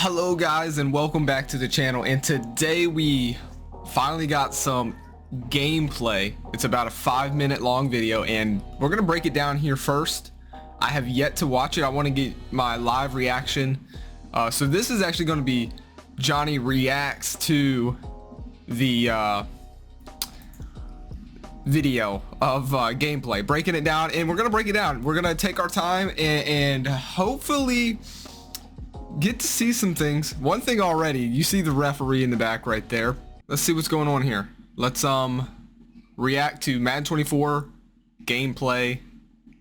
Hello guys, and welcome back to the channel. And today we finally got some gameplay. It's about a 5-minute long video, and we're gonna break it down here first. I have yet to watch it. I want to get my live reaction. So this is actually going to be Johnny reacts to the video of gameplay, breaking it down, and we're gonna break it down. We're gonna take our time and hopefully get to see some things. One thing already, you see the referee in the back right there. Let's see what's going on here. Let's react to Madden 24 gameplay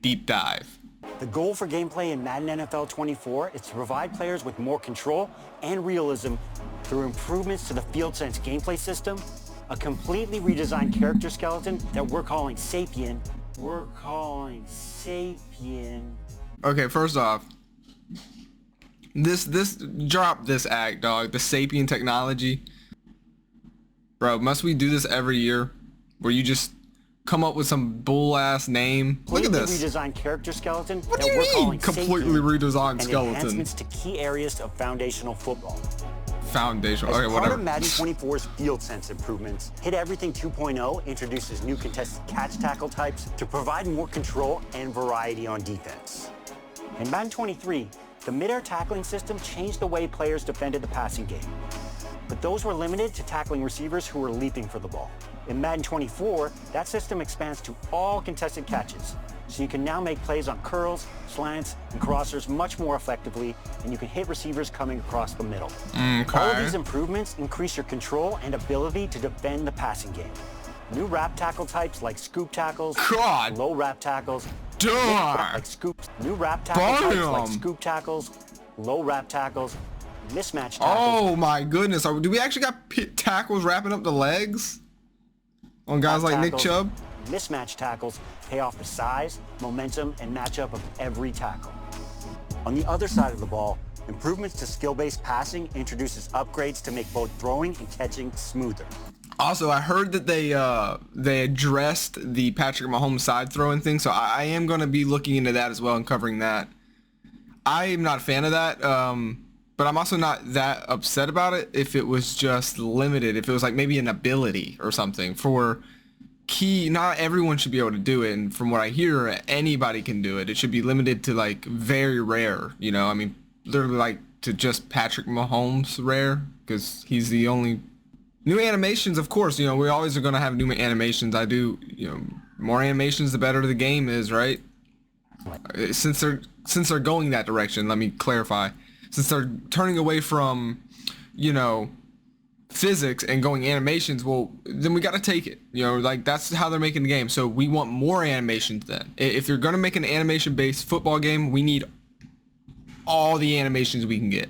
deep dive. The goal for gameplay in Madden NFL 24 is to provide players with more control and realism through improvements to the field sense gameplay system, a completely redesigned character skeleton that we're calling Sapien. Okay, first off, this drop this act, dog. The Sapien technology, bro. Must we do this every year, where you just come up with some bull ass name? Look at this redesigned character skeleton. What do you mean completely redesigned skeleton? Enhancements to key areas of foundational football. Foundational. As okay, part whatever. of Madden 24's field sense improvements, Hit Everything 2.0 introduces new contested catch tackle types to provide more control and variety on defense. In Madden 23, the mid-air tackling system changed the way players defended the passing game, but those were limited to tackling receivers who were leaping for the ball. In Madden 24, that system expands to all contested catches, so you can now make plays on curls, slants, and crossers much more effectively, and you can hit receivers coming across the middle. Okay. All of these improvements increase your control and ability to defend the passing game. New wrap tackle types like scoop tackles, God. low wrap tackles, Like scoops. New wrap tackle types like scoop tackles, low wrap tackles, mismatch tackles. Oh my goodness! Do we actually got tackles wrapping up the legs on guys like Nick Chubb? Mismatch tackles pay off the size, momentum, and matchup of every tackle. On the other side of the ball, improvements to skill-based passing introduces upgrades to make both throwing and catching smoother. Also, I heard that they addressed the Patrick Mahomes side throwing thing, so I am going to be looking into that as well and covering that. I am not a fan of that, but I'm also not that upset about it if it was just limited. If it was like maybe an ability or something for key, not everyone should be able to do it, and from what I hear, anybody can do it. It should be limited to like very rare, you know, I mean, literally like to just Patrick Mahomes rare, because he's the only. New animations, of course, you know, we always are going to have new animations. I do, you know, more animations, the better the game is, right? Since they're going that direction, let me clarify. Since they're turning away from, you know, physics and going animations, well, then we got to take it. You know, like that's how they're making the game. So we want more animations then. If you're going to make an animation-based football game, we need all the animations we can get.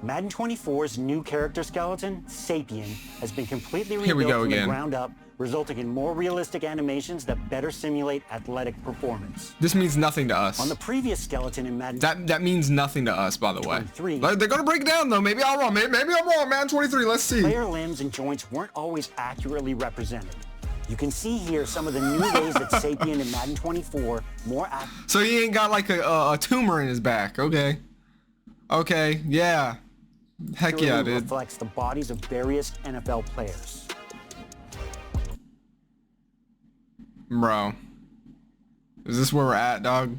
Madden 24's new character skeleton, Sapien, has been completely Here we rebuilt go from the again. ground up, resulting in more realistic animations that better simulate athletic performance. This means nothing to us. On the previous skeleton in Madden That means nothing to us, by the way. 23, They're gonna break it down though. Maybe I'm wrong. Maybe I'm wrong. Madden 23. Let's see. player limbs and joints weren't always accurately represented. You can see here some of the new ways that Sapien in Madden 24 more accurately. So he ain't got like a tumor in his back. Okay. Okay. Yeah. Heck yeah, dude. Reflects the bodies of various NFL players. Bro. Is this where we're at, dog?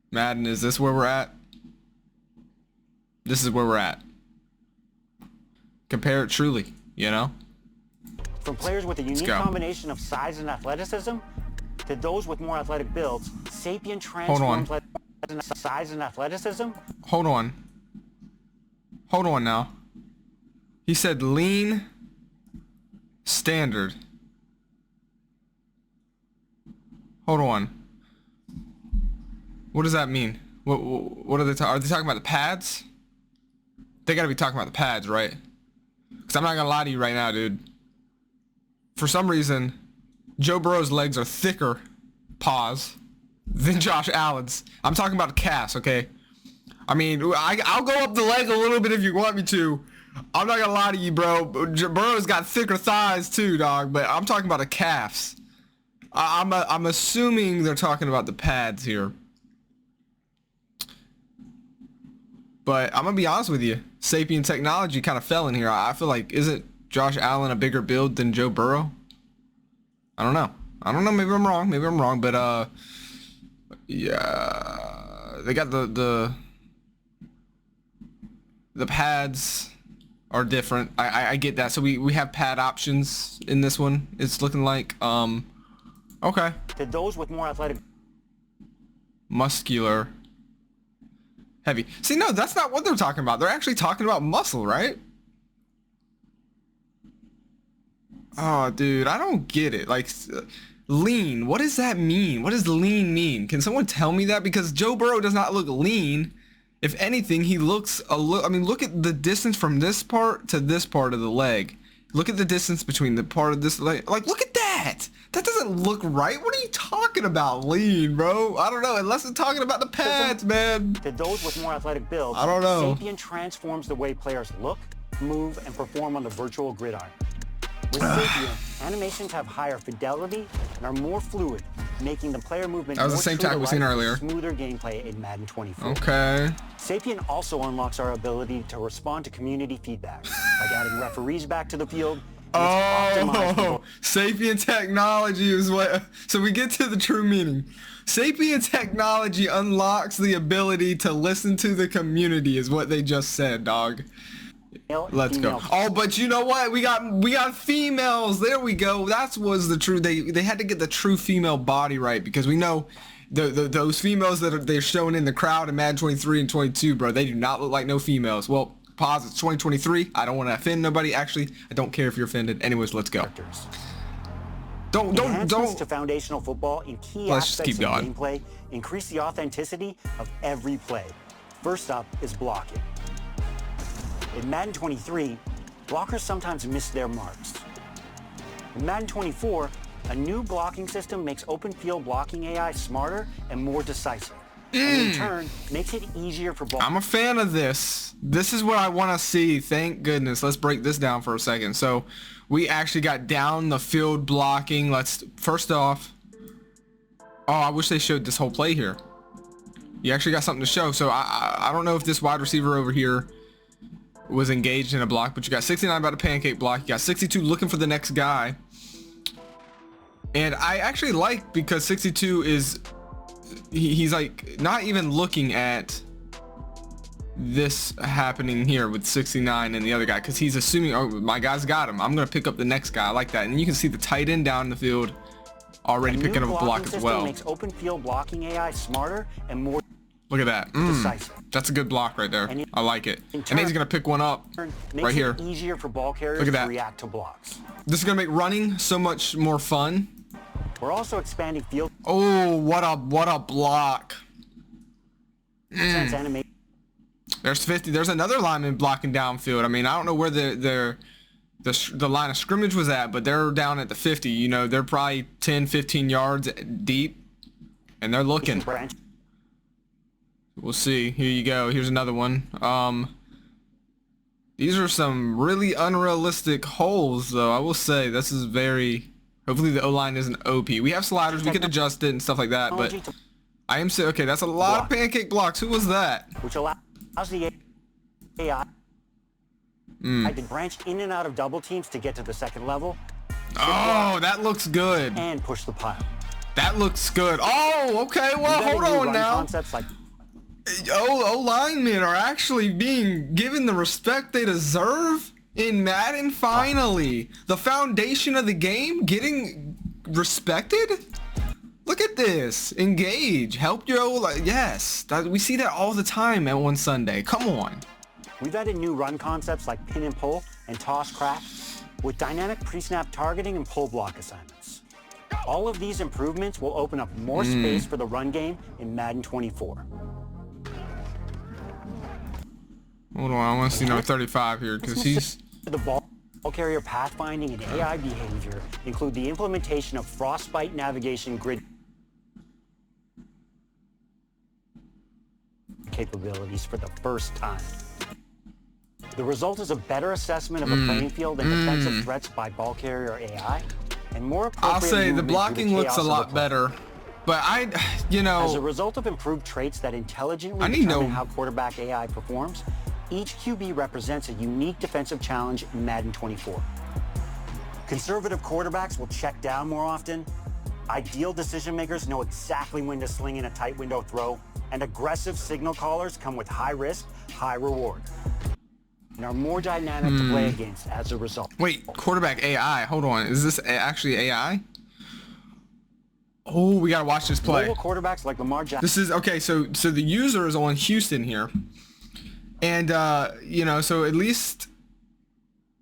Madden, is this where we're at? This is where we're at. Compare it truly, you know? From players with a unique combination of size and athleticism to those with more athletic builds, Sapien transforms size and athleticism. Hold on. Hold on now. He said lean standard. Hold on. What does that mean? What are they talking? Are they talking about the pads? They gotta be talking about the pads, right? Because I'm not gonna lie to you right now, dude. For some reason, Joe Burrow's legs are thicker, pause, than Josh Allen's. I'm talking about the calves, okay? I mean, I'll go up the leg a little bit if you want me to. I'm not gonna lie to you, bro. Burrow's got thicker thighs too, dog. But I'm talking about the calves. I'm assuming they're talking about the pads here. But I'm gonna be honest with you, Sapien technology kind of fell in here. I feel like, isn't Josh Allen a bigger build than Joe Burrow? I don't know. Maybe I'm wrong. But yeah, they got the pads are different. I get that. So we have pad options in this one. It's looking like okay. To those with more athletic, muscular, heavy. See, no, that's not what they're talking about. They're actually talking about muscle, right? Oh, dude, I don't get it. Like, lean. What does that mean? What does lean mean? Can someone tell me that? Because Joe Burrow does not look lean. If anything, he looks a little. I mean, look at the distance from this part to this part of the leg. Look at the distance between the part of this leg. Like, look at that. That doesn't look right. What are you talking about, lean, bro? I don't know. Unless it's talking about the pads, man. To those with more athletic builds, I don't know. Sapien transforms the way players look, move, and perform on the virtual gridiron. With Sapien, animations have higher fidelity and are more fluid, making the player movement that was more the same true tackle we seen earlier. Smoother gameplay in Madden 24. Okay. Sapien also unlocks our ability to respond to community feedback, like adding referees back to the field. Oh, Sapien technology is what. So we get to the true meaning. Sapien technology unlocks the ability to listen to the community, is what they just said, dog. Let's go. Oh, but you know what? We got females. There we go. That was the true. They had to get the true female body right, because we know those females that they're showing in the crowd in Madden 23 and 22, bro. They do not look like no females. Well, pause. It's 2023. I don't want to offend nobody. Actually, I don't care if you're offended. Anyways, let's go. Don't. To foundational football in key Let's aspects just keep of going. gameplay increase the authenticity of every play. First up is blocking. In Madden 23, blockers sometimes miss their marks. In Madden 24, a new blocking system makes open field blocking AI smarter and more decisive. And in turn, makes it easier for ball. I'm a fan of this. This is what I want to see. Thank goodness. Let's break this down for a second. So we actually got down the field blocking. Let's first off. Oh, I wish they showed this whole play here. You actually got something to show. So I don't know if this wide receiver over here was engaged in a block, but you got 69 about a pancake block. You got 62 looking for the next guy. And I actually like, because 62 is, he's like not even looking at this happening here with 69 and the other guy, because he's assuming, oh, my guy's got him, I'm gonna pick up the next guy. I like that. And you can see the tight end down in the field already picking up a block as well. Makes open field blocking AI smarter and more. Look at that. That's a good block right there. I like it. And then he's gonna pick one up right here. Easier for ball carriers Look at that. to react to blocks. This is gonna make running so much more fun. We're also expanding field. Oh, what a block. There's 50. There's another lineman blocking downfield. I mean, I don't know where the line of scrimmage was at, but they're down at the 50. You know, they're probably 10, 15 yards deep, and they're looking. We'll see. Here you go. Here's another one. These are some really unrealistic holes, though. I will say this is very. Hopefully the O-line isn't OP. We have sliders. We could adjust it and stuff like that, but I am saying, okay, that's a lot of pancake blocks. Who was that? Which allows the AI to branch in and out of double teams to get to the second level. Oh, that looks good. And push the pile. That looks good. Oh, okay. Well, hold on now. O-linemen are actually being given the respect they deserve in Madden. Finally, the foundation of the game getting respected. Look at this. Engage. Help your O-line. Yes, we see that all the time at one Sunday. Come on. We've added new run concepts like pin and pull and toss crack with dynamic pre-snap targeting and pull block assignments. All of these improvements will open up more space for the run game in Madden 24. Hold on, I want to see number 35 here, because he's... The ball carrier pathfinding and AI behavior include the implementation of frostbite navigation grid capabilities for the first time. The result is a better assessment of a playing field and defensive threats by ball carrier AI, and more appropriate. I'll say the blocking looks a lot better. But you As a know, result of improved traits that intelligently I need to determine know. how quarterback AI performs, each QB represents a unique defensive challenge in Madden 24. Conservative quarterbacks will check down more often. Ideal decision makers know exactly when to sling in a tight window throw, and aggressive signal callers come with high risk, high reward, and are more dynamic to play against as a result. Wait, quarterback AI. Hold on. Is this actually AI? Oh, we gotta watch this play. Mobile quarterbacks like Lamar Jackson. This is okay. So the user is on Houston here, and you know, so at least,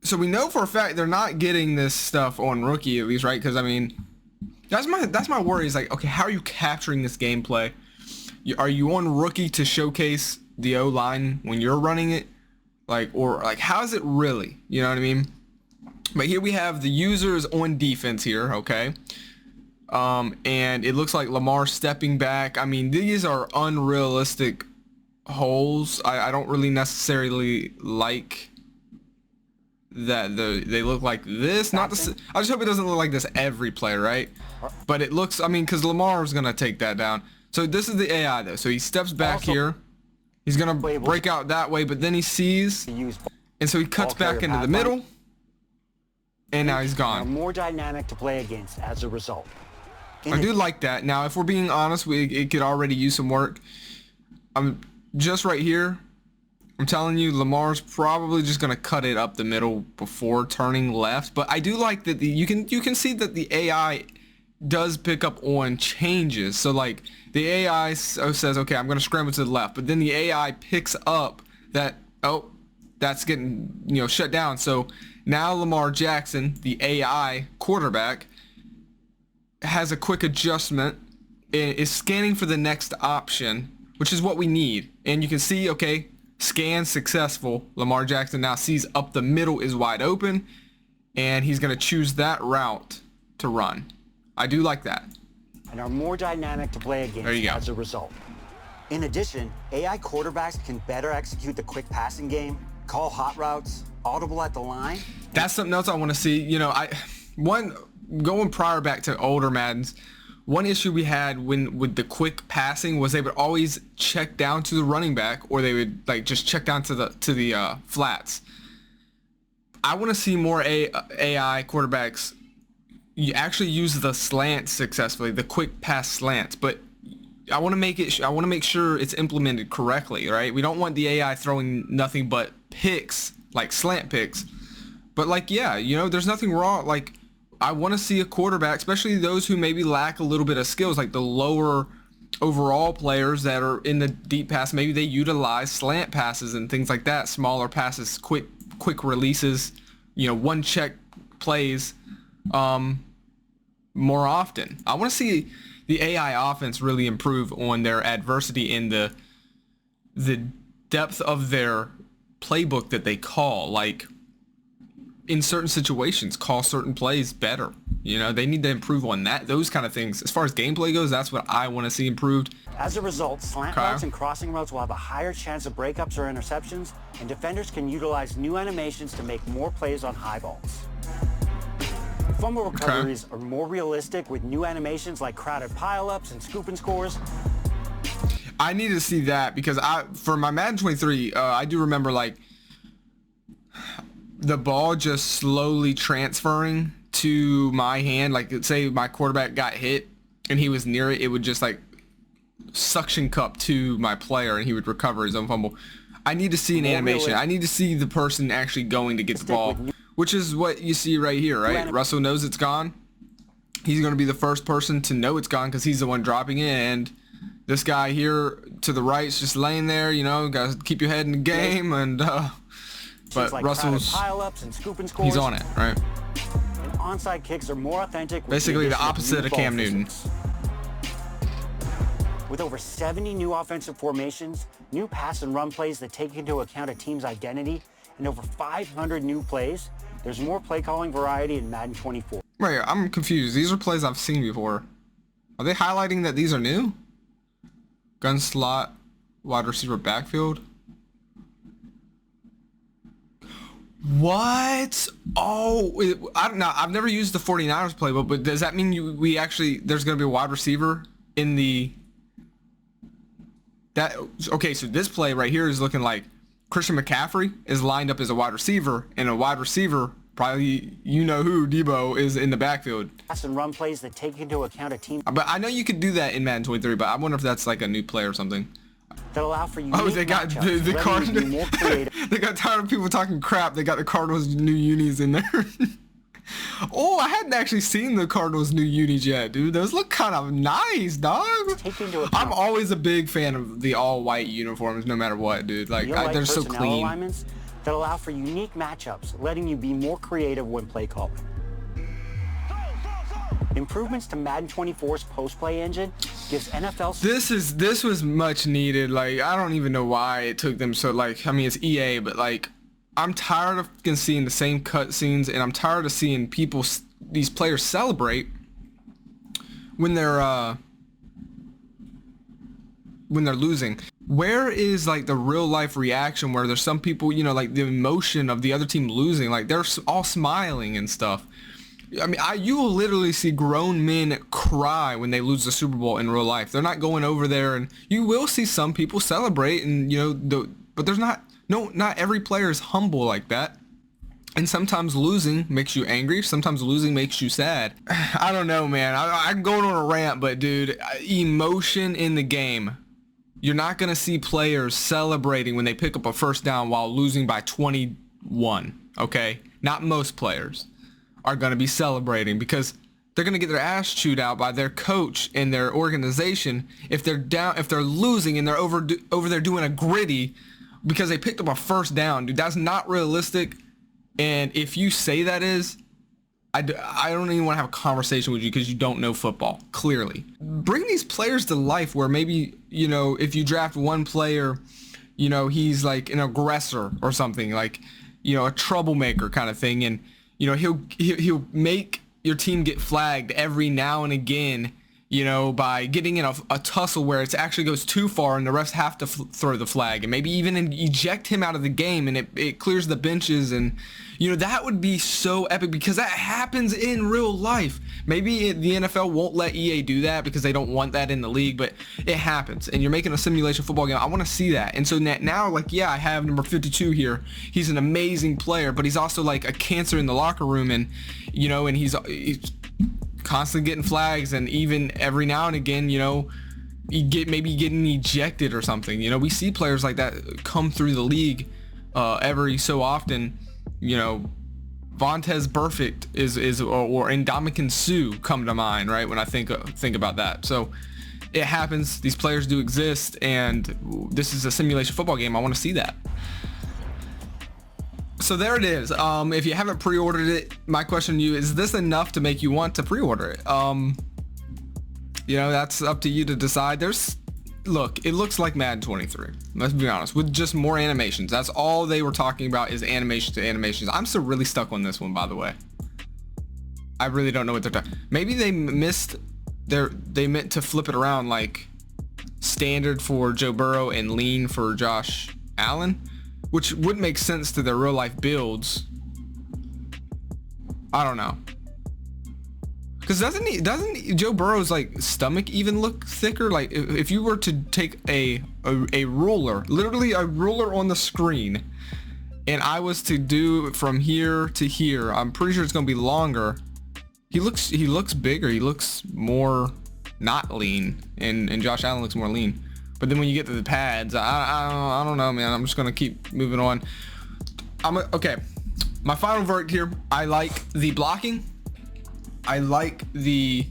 so we know for a fact they're not getting this stuff on rookie at least, right? Because I mean, that's my worry. Is like, okay, how are you capturing this gameplay? Are you on rookie to showcase the O line when you're running it, like, or like how is it really? You know what I mean? But here we have the users on defense here, okay. And it looks like Lamar stepping back. I mean, these are unrealistic holes. I don't really necessarily like that they look like this. Not to, I just hope it doesn't look like this every play, right? But it looks, I mean, because Lamar's going to take that down. So this is the AI, though. So he steps back here. He's going to break out that way, but then he sees, and so he cuts back into the middle, and now he's gone. More dynamic to play against as a result. I do like that. Now, if we're being honest, it could already use some work. I'm just right here. I'm telling you, Lamar's probably just gonna cut it up the middle before turning left. But I do like that you can see that the AI does pick up on changes. So like the AI says, okay, I'm gonna scramble to the left, but then the AI picks up that, oh, that's getting, you know, shut down. So now Lamar Jackson, the AI quarterback, has a quick adjustment, is scanning for the next option, which is what we need. And you can see, okay, scan successful. Lamar Jackson now sees up the middle is wide open, and he's going to choose that route to run. I do like that. And are more dynamic to play against as a result. In addition, AI quarterbacks can better execute the quick passing game, call hot routes, audible at the line. That's something else I want to see. You know, going prior back to older Maddens, one issue we had with the quick passing was they would always check down to the running back, or they would like just check down to the flats. I want to see more AI quarterbacks actually use the slants successfully, the quick pass slants, but I want to make sure it's implemented correctly, right? We don't want the AI throwing nothing but picks, like slant picks. But like, yeah, you know, there's nothing wrong. Like, I want to see a quarterback, especially those who maybe lack a little bit of skills, like the lower overall players that are in the deep pass. Maybe they utilize slant passes and things like that, smaller passes, quick releases, you know, one check plays more often. I want to see the AI offense really improve on their adversity in the depth of their playbook that they call. Like, in certain situations, call certain plays better. You know, they need to improve on that, those kind of things. As far as gameplay goes, that's what I want to see improved. As a result, slant routes and crossing routes will have a higher chance of breakups or interceptions, and defenders can utilize new animations to make more plays on high balls. Fumble recoveries are more realistic with new animations like crowded pileups and scoop and scores. I need to see that because for my Madden 23, I do remember like the ball just slowly transferring to my hand. Like, say my quarterback got hit and he was near it, it would just like suction cup to my player and he would recover his own fumble. I need to see an animation. I need to see the person actually going to get the ball, which is what you see right here, right? Russell knows it's gone. He's going to be the first person to know it's gone because he's the one dropping it, and this guy here to the right is just laying there, you know, got to keep your head in the game, and but like Russell's he's on it, right? And onside kicks are more authentic. Basically the opposite of Cam Newton. With over 70 new offensive formations, new pass and run plays that take into account a team's identity, and over 500 new plays, there's more play calling variety in Madden 24. Wait, I'm confused. These are plays I've seen before. Are they highlighting that these are new? Gun slot, wide receiver backfield. What? Oh, I don't know. I've never used the 49ers playbook, but does that mean there's going to be a wide receiver in okay, so this play right here is looking like Christian McCaffrey is lined up as a wide receiver, and a wide receiver, probably you know who, Debo, is in the backfield. Pass and run plays that take into account a team. But I know you could do that in Madden 23, but I wonder if that's like a new play or something. That allow for Oh, they got the Cardinals. They got tired of people talking crap. They got the Cardinals new unis in there. Oh, I hadn't actually seen the Cardinals new unis yet, dude. Those look kind of nice, dog. I'm always a big fan of the all-white uniforms, no matter what, dude. Like, they're so clean. Alignments that allow for unique matchups, letting you be more creative when play calling. Improvements to Madden 24's post-play engine gives NFL... This was much needed. Like, I don't even know why it took them so, like, I mean, it's EA, but, like, I'm tired of seeing the same cutscenes, and I'm tired of seeing these players celebrate when they're losing. Where is like the real life reaction where there's some people, you know, like the emotion of the other team losing, like they're all smiling and stuff. I mean, you will literally see grown men cry when they lose the Super Bowl in real life. They're not going over there, and you will see some people celebrate, and you know, but there's not every player is humble like that. And sometimes losing makes you angry. Sometimes losing makes you sad. I don't know, man. I'm going on a rant, but dude, emotion in the game. You're not going to see players celebrating when they pick up a first down while losing by 21, okay? Not most players are going to be celebrating because they're going to get their ass chewed out by their coach and their organization if they're losing and they're over there doing a gritty because they picked up a first down. Dude, that's not realistic. And if you say that is, I don't even want to have a conversation with you because you don't know football, clearly. Bring these players to life where maybe, you know, if you draft one player, you know, he's like an aggressor or something, like, you know, a troublemaker kind of thing. And, you know, he'll make your team get flagged every now and again, you know, by getting in a tussle where it actually goes too far and the refs have to throw the flag and maybe even eject him out of the game, and it clears the benches. And, you know, that would be so epic because that happens in real life. Maybe the NFL won't let EA do that because they don't want that in the league, but it happens. And you're making a simulation football game. I want to see that. And so now, like, yeah, I have number 52 here. He's an amazing player, but he's also like a cancer in the locker room, and, you know, and he's constantly getting flags, and even every now and again, you know, maybe getting ejected or something. You know, we see players like that come through the league every so often. You know, Vontez Burfict or Ndamukong Suh come to mind, right, when I think about that. So it happens. These players do exist, and this is a simulation football game. I want to see that. So there it is. If you haven't pre-ordered it, my question to you is this enough to make you want to pre-order it? You know, that's up to you to decide. Look, it looks like Madden 23. Let's be honest, with just more animations. That's all they were talking about is animation to animations. I'm still really stuck on this one, by the way. I really don't know what they're talking. Maybe they meant to flip it around, like standard for Joe Burrow and lean for Josh Allen, which would make sense to their real life builds. I don't know. Because doesn't Joe Burrow's like stomach even look thicker? Like if you were to take a ruler, literally a ruler on the screen, and I was to do it from here to here, I'm pretty sure it's gonna be longer. He looks bigger. He looks more not lean, and Josh Allen looks more lean. But then when you get to the pads, I don't know, man. I'm just gonna keep moving on. Okay. My final verdict here. I like the blocking. I like the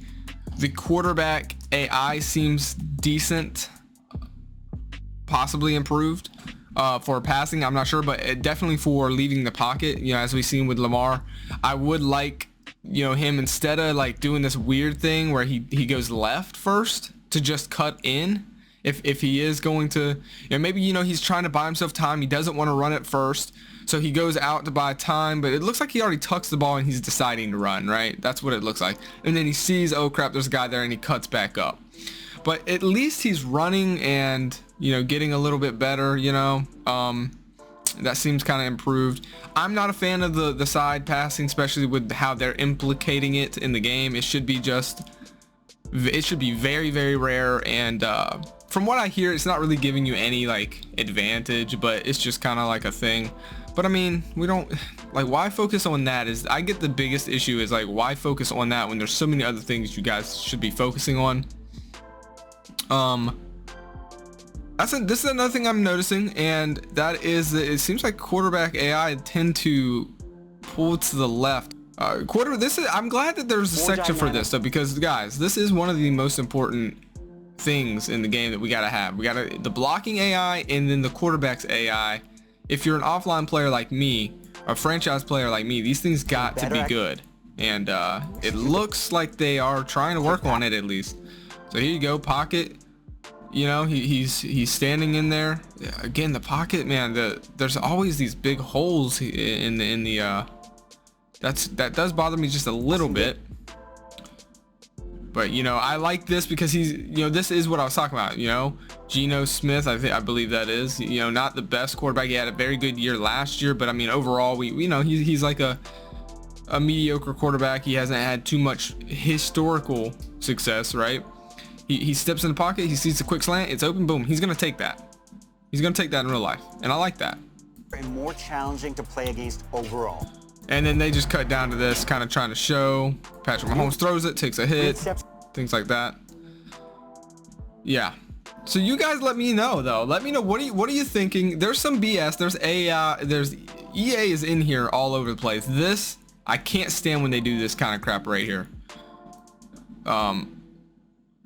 quarterback AI seems decent, possibly improved for passing. I'm not sure, but definitely for leaving the pocket. You know, as we've seen with Lamar, I would like, you know, him instead of like doing this weird thing where he goes left first to just cut in. If he is going to, you know, maybe, you know, he's trying to buy himself time. He doesn't want to run it first. So he goes out to buy time, but it looks like he already tucks the ball and he's deciding to run, right? That's what it looks like. And then he sees, oh crap, there's a guy there, and he cuts back up. But at least he's running and, you know, getting a little bit better, you know. That seems kind of improved. I'm not a fan of the side passing, especially with how they're implicating it in the game. It should be just It should be very, very rare, and from what I hear, it's not really giving you any like advantage, but it's just kind of like a thing. But I mean, we don't like, why focus on that? Is I get the biggest issue is like, why focus on that when there's so many other things you guys should be focusing on. This is another thing I'm noticing, and that is that it seems like quarterback AI tend to pull to the left. I'm glad that there's a section for this though, because guys, this is one of the most important things in the game that we gotta have. We gotta the blocking AI and then the quarterback's AI. If you're an offline player like me, a franchise player like me, these things got to be good, and it looks like they are trying to work on it at least. So here you go, pocket. You know, he's standing in there. Again, the pocket, man. There's always these big holes in the. That does bother me just a little bit. But you know, I like this because this is what I was talking about. You know, Geno Smith, I believe that is. You know, not the best quarterback. He had a very good year last year, but I mean, overall, he's like a mediocre quarterback. He hasn't had too much historical success, right? He steps in the pocket, he sees the quick slant, it's open, boom. He's gonna take that. He's gonna take that in real life, and I like that. And more challenging to play against overall. And then they just cut down to this, kind of trying to show Patrick Mahomes throws it, takes a hit, things like that. Yeah. So you guys let me know though. Let me know what are you thinking? There's some BS. There's there's EA is in here all over the place. This I can't stand when they do this kind of crap right here.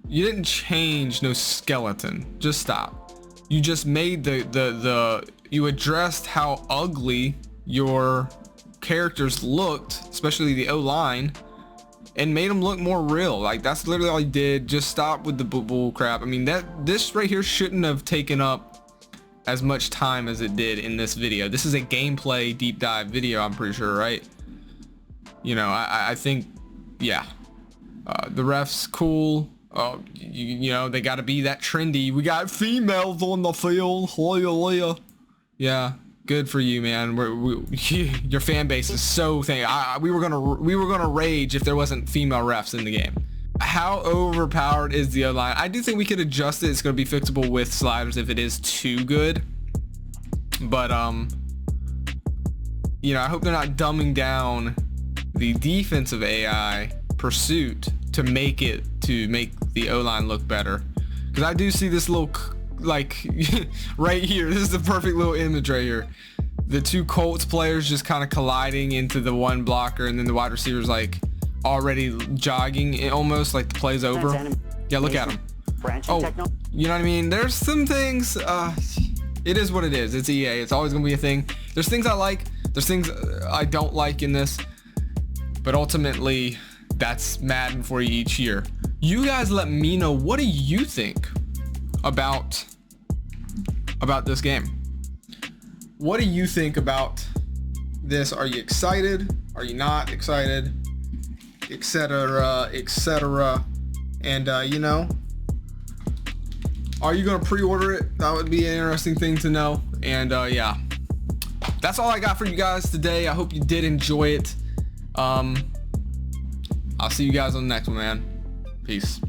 You didn't change no skeleton. Just stop. You just made you addressed how ugly your characters looked, especially the O-line, and made them look more real. Like, that's literally all you did. Just stop with the bull crap. I mean, this right here shouldn't have taken up as much time as it did in this video. This is a gameplay deep dive video, I'm pretty sure, right? You know, I think, yeah. The refs, cool. You know, they got to be that trendy. We got females on the field. Yeah, good for you, man. Your fan base is so we were gonna rage if there wasn't female refs in the game. How overpowered is the O-line? I do think we could adjust it. It's gonna be fixable with sliders if it is too good. But you know, I hope they're not dumbing down the defensive AI pursuit to make the O-line look better, because I do see this little like right here. This is the perfect little image right here. The two Colts players just kind of colliding into the one blocker, and then the wide receivers like already jogging, almost like the play's over. Yeah, look at him. Oh, you know what I mean? There's some things. It is what it is. It's EA. It's always gonna be a thing. There's things I like. There's things I don't like in this, but ultimately, that's Madden for you each year. You guys let me know, what do you think about this game? What do you think about this? Are you excited? Are you not excited? Etc, etc. And you know, are you gonna pre-order it? That would be an interesting thing to know. And yeah, that's all I got for you guys today. I hope you did enjoy it. I'll see you guys on the next one, man. Peace.